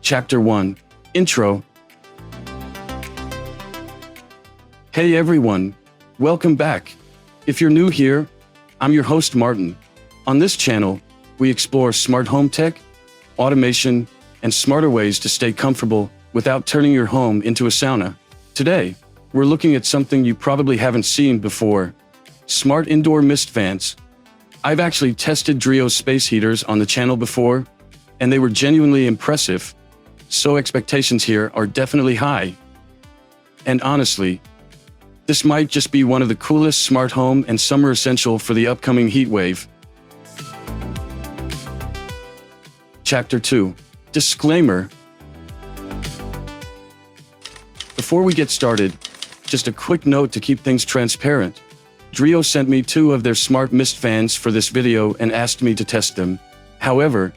Chapter 1. Intro. Hey everyone, welcome back. If you're new here, I'm your host Martin. On this channel, we explore smart home tech, automation, and smarter ways to stay comfortable without turning your home into a sauna. Today, we're looking at something you probably haven't seen before: smart indoor mist fans. I've actually tested DREO space heaters on the channel before, and they were genuinely impressive, so expectations here are definitely high. And honestly, this might just be one of the coolest smart home and summer essential for the upcoming heat wave. Chapter 2. Disclaimer. Before we get started, just a quick note to keep things transparent. DREO sent me 2 of their smart mist fans for this video and asked me to test them. However,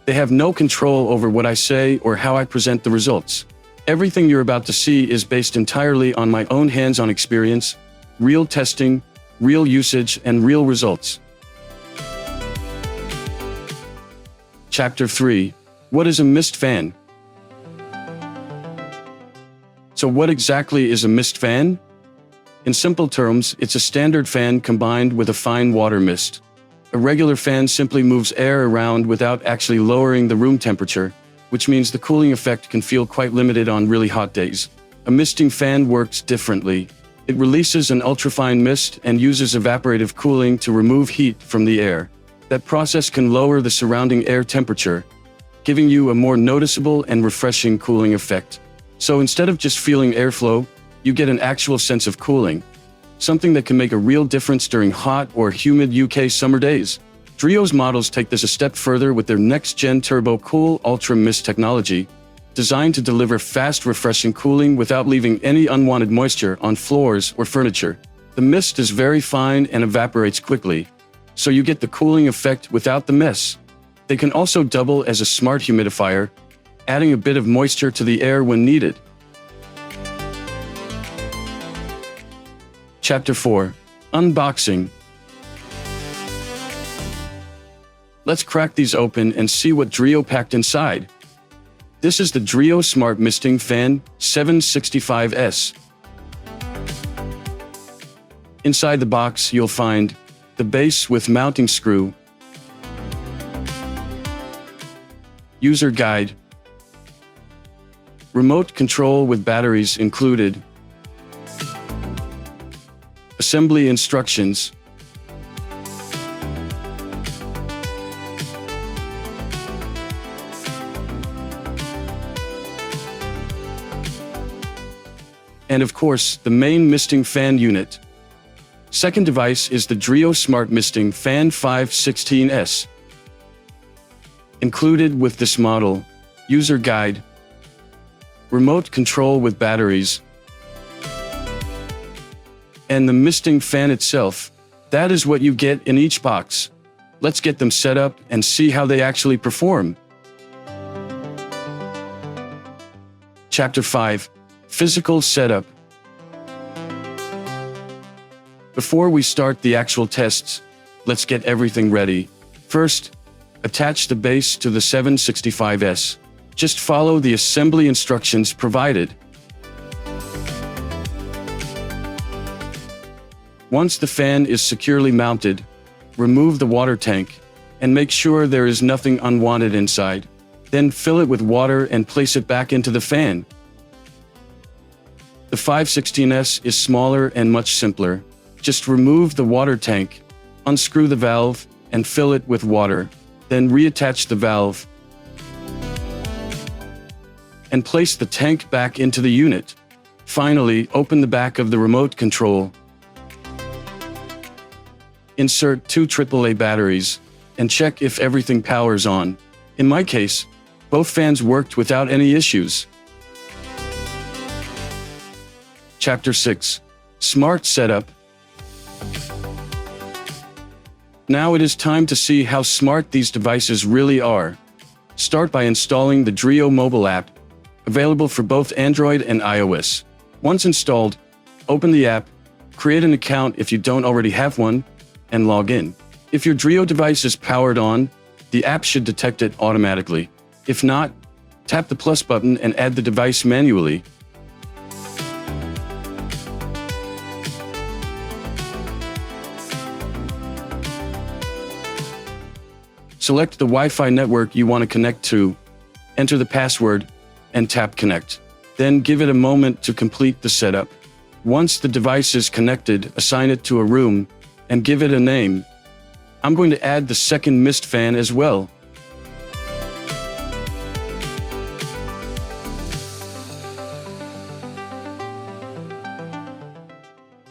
they have no control over what I say or how I present the results. Everything you're about to see is based entirely on my own hands-on experience, real testing, real usage, and real results. Chapter 3. What is a mist fan? So what exactly is a mist fan? In simple terms, it's a standard fan combined with a fine water mist. A regular fan simply moves air around without actually lowering the room temperature, which means the cooling effect can feel quite limited on really hot days. A misting fan works differently. It releases an ultrafine mist and uses evaporative cooling to remove heat from the air. That process can lower the surrounding air temperature, giving you a more noticeable and refreshing cooling effect. So instead of just feeling airflow, you get an actual sense of cooling, something that can make a real difference during hot or humid UK summer days. DREO's models take this a step further with their next-gen TurboCool Ultra Mist technology, designed to deliver fast, refreshing cooling without leaving any unwanted moisture on floors or furniture. The mist is very fine and evaporates quickly, so you get the cooling effect without the mess. They can also double as a smart humidifier, adding a bit of moisture to the air when needed. Chapter 4. Unboxing. Let's crack these open and see what DREO packed inside. This is the DREO Smart Misting Fan 765S. Inside the box, you'll find the base with mounting screw, user guide, remote control with batteries included, assembly instructions, and of course, the main misting fan unit. Second device is the DREO Smart Misting Fan 516S. Included with this model, user guide, remote control with batteries, and the misting fan itself. That is what you get in each box. Let's get them set up and see how they actually perform. Chapter 5. Physical setup. Before we start the actual tests, let's get everything ready. First, attach the base to the 765S. Just follow the assembly instructions provided. Once the fan is securely mounted, remove the water tank and make sure there is nothing unwanted inside. Then fill it with water and place it back into the fan. The 516S is smaller and much simpler. Just remove the water tank, unscrew the valve, and fill it with water. Then reattach the valve and place the tank back into the unit. Finally, open the back of the remote control. Insert 2 AAA batteries and check if everything powers on. In my case, both fans worked without any issues. Chapter 6. Smart Setup. Now it is time to see how smart these devices really are. Start by installing the DREO mobile app, available for both Android and iOS. Once installed, open the app, create an account if you don't already have one, and log in. If your DREO device is powered on, the app should detect it automatically. If not, Tap the plus button and add the device manually. Select the Wi-Fi network you want to connect to, enter the password, and tap Connect. Then give it a moment to complete the setup. Once the device is connected, assign it to a room and give it a name. I'm going to add the second mist fan as well.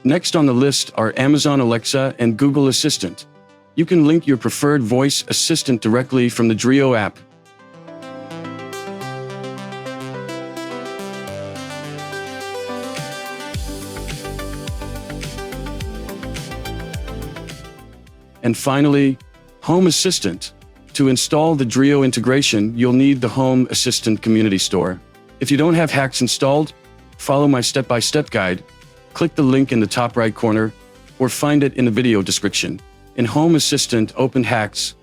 Next on the list are Amazon Alexa and Google Assistant. You can link your preferred voice assistant directly from the DREO app. And finally, Home Assistant. To install the DREO integration, you'll need the Home Assistant Community Store. If you don't have hacks installed, follow my step-by-step guide. Click the link in the top right corner, or find it in the video description. In Home Assistant, open Hacks,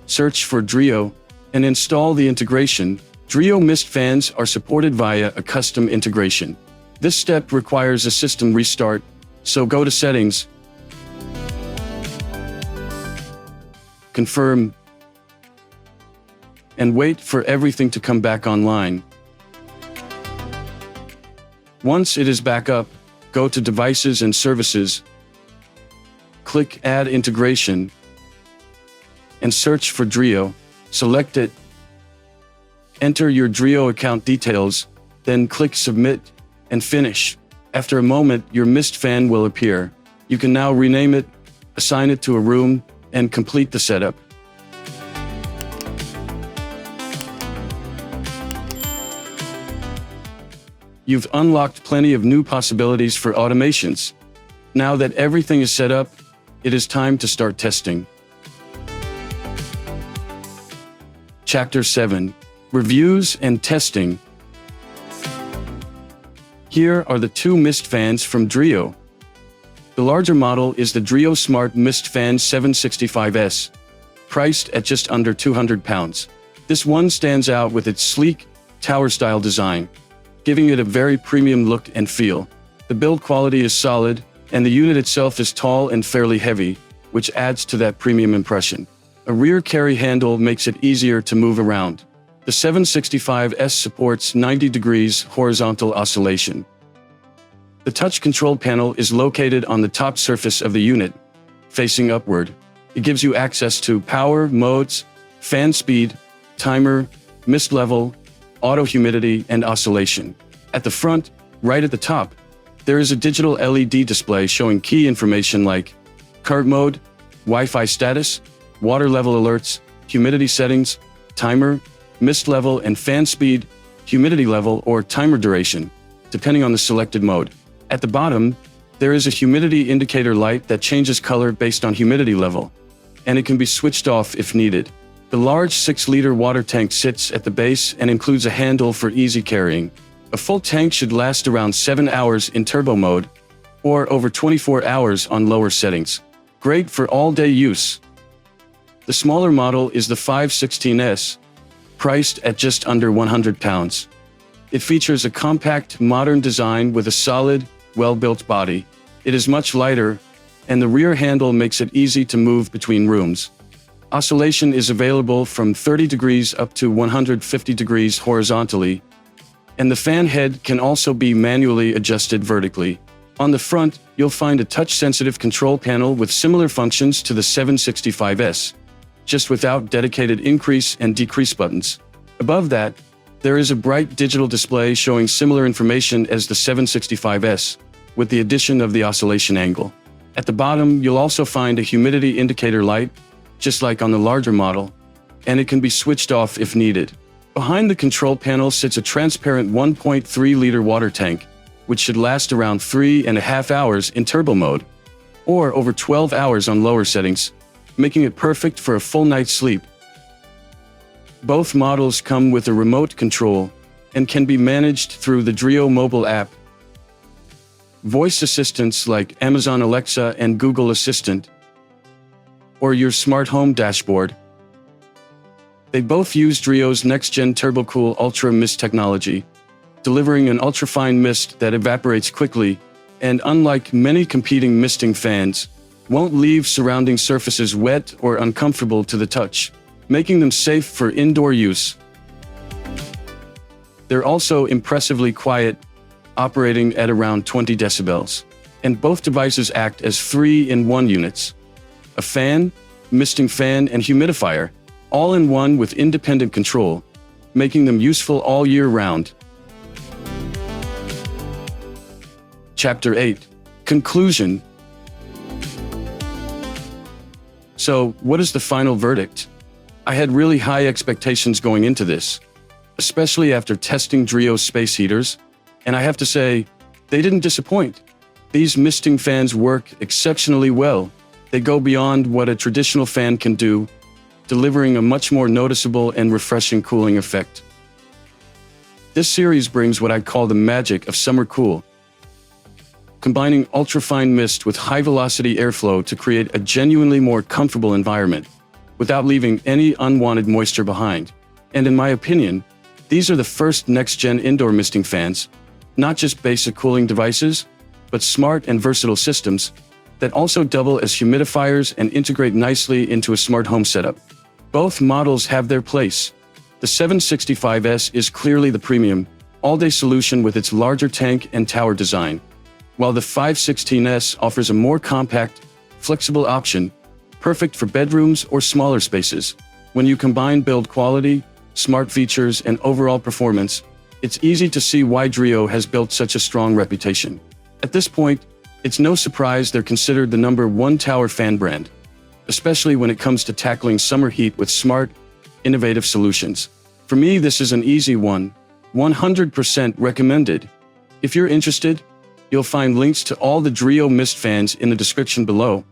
search for DREO, and install the integration. DREO mist fans are supported via a custom integration. This step requires a system restart, so go to Settings, confirm, and wait for everything to come back online. Once it is back up, go to Devices and Services, click Add Integration, and search for DREO. Select it, enter your DREO account details, then click Submit and Finish. After a moment, your mist fan will appear. You can now rename it, assign it to a room, and complete the setup. You've unlocked plenty of new possibilities for automations. Now that everything is set up, it is time to start testing. Chapter 7: Reviews and Testing. Here are the two mist fans from DREO. The larger model is the DREO Smart Mist Fan 765S, priced at just under £200. This one stands out with its sleek, tower-style design, giving it a very premium look and feel. The build quality is solid, and the unit itself is tall and fairly heavy, which adds to that premium impression. A rear carry handle makes it easier to move around. The 765S supports 90 degrees horizontal oscillation. The touch control panel is located on the top surface of the unit, facing upward. It gives you access to power modes, fan speed, timer, mist level, auto humidity, and oscillation. At the front, right at the top, there is a digital LED display showing key information like current mode, Wi-Fi status, water level alerts, humidity settings, timer, mist level, and fan speed, humidity level, or timer duration, depending on the selected mode. At the bottom, there is a humidity indicator light that changes color based on humidity level, and it can be switched off if needed. The large 6-liter water tank sits at the base and includes a handle for easy carrying. A full tank should last around 7 hours in turbo mode, or over 24 hours on lower settings. Great for all-day use. The smaller model is the 516S, priced at just under £100. It features a compact, modern design with a solid, well-built body. It is much lighter, and the rear handle makes it easy to move between rooms. Oscillation is available from 30 degrees up to 150 degrees horizontally, and the fan head can also be manually adjusted vertically. On the front, you'll find a touch-sensitive control panel with similar functions to the 765S, just without dedicated increase and decrease buttons. Above that, there is a bright digital display showing similar information as the 765S, with the addition of the oscillation angle. At the bottom, you'll also find a humidity indicator light, just like on the larger model, and it can be switched off if needed. Behind the control panel sits a transparent 1.3-liter water tank, which should last around 3.5 hours in turbo mode, or over 12 hours on lower settings, making it perfect for a full night's sleep. Both models come with a remote control and can be managed through the DREO mobile app. Voice assistants like Amazon Alexa and Google Assistant, or your smart home dashboard. They both use DREO's next-gen TurboCool Ultra Mist technology, delivering an ultrafine mist that evaporates quickly and, unlike many competing misting fans, won't leave surrounding surfaces wet or uncomfortable to the touch, making them safe for indoor use. They're also impressively quiet, operating at around 20 decibels, and both devices act as 3-in-1 units: a fan, misting fan, and humidifier, all in one with independent control, making them useful all year round. Chapter 8. Conclusion. So, what is the final verdict? I had really high expectations going into this, especially after testing DREO space heaters, and I have to say, they didn't disappoint. These misting fans work exceptionally well. They go beyond what a traditional fan can do, delivering a much more noticeable and refreshing cooling effect. This series brings what I'd call the magic of summer cool, combining ultrafine mist with high-velocity airflow to create a genuinely more comfortable environment, without leaving any unwanted moisture behind. And in my opinion, these are the first next-gen indoor misting fans, not just basic cooling devices, but smart and versatile systems that also double as humidifiers and integrate nicely into a smart home setup. Both models have their place. The 765S is clearly the premium, all-day solution with its larger tank and tower design, while the 516S offers a more compact, flexible option, perfect for bedrooms or smaller spaces. When you combine build quality, smart features, and overall performance, it's easy to see why DREO has built such a strong reputation. At this point, it's no surprise they're considered the #1 tower fan brand, especially when it comes to tackling summer heat with smart, innovative solutions. For me, this is an easy one, 100% recommended. If you're interested, you'll find links to all the DREO Mist fans in the description below,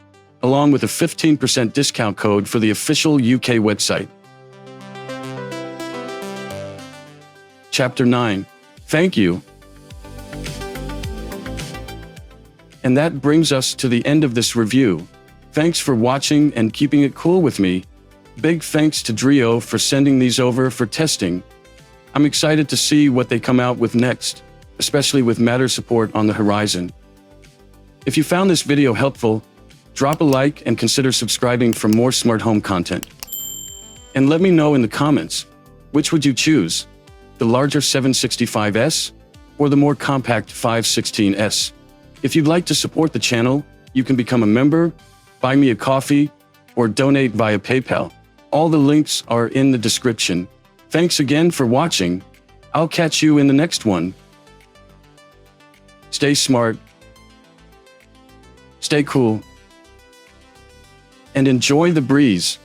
along with a 15% discount code for the official UK website. Chapter 9. Thank you. And that brings us to the end of this review. Thanks for watching and keeping it cool with me. Big thanks to DREO for sending these over for testing. I'm excited to see what they come out with next, especially with Matter support on the horizon. If you found this video helpful, drop a like and consider subscribing for more smart home content. And let me know in the comments, which would you choose? The larger 765S or the more compact 516S? If you'd like to support the channel, you can become a member, buy me a coffee, or donate via PayPal. All the links are in the description. Thanks again for watching. I'll catch you in the next one. Stay smart, stay cool, and enjoy the breeze.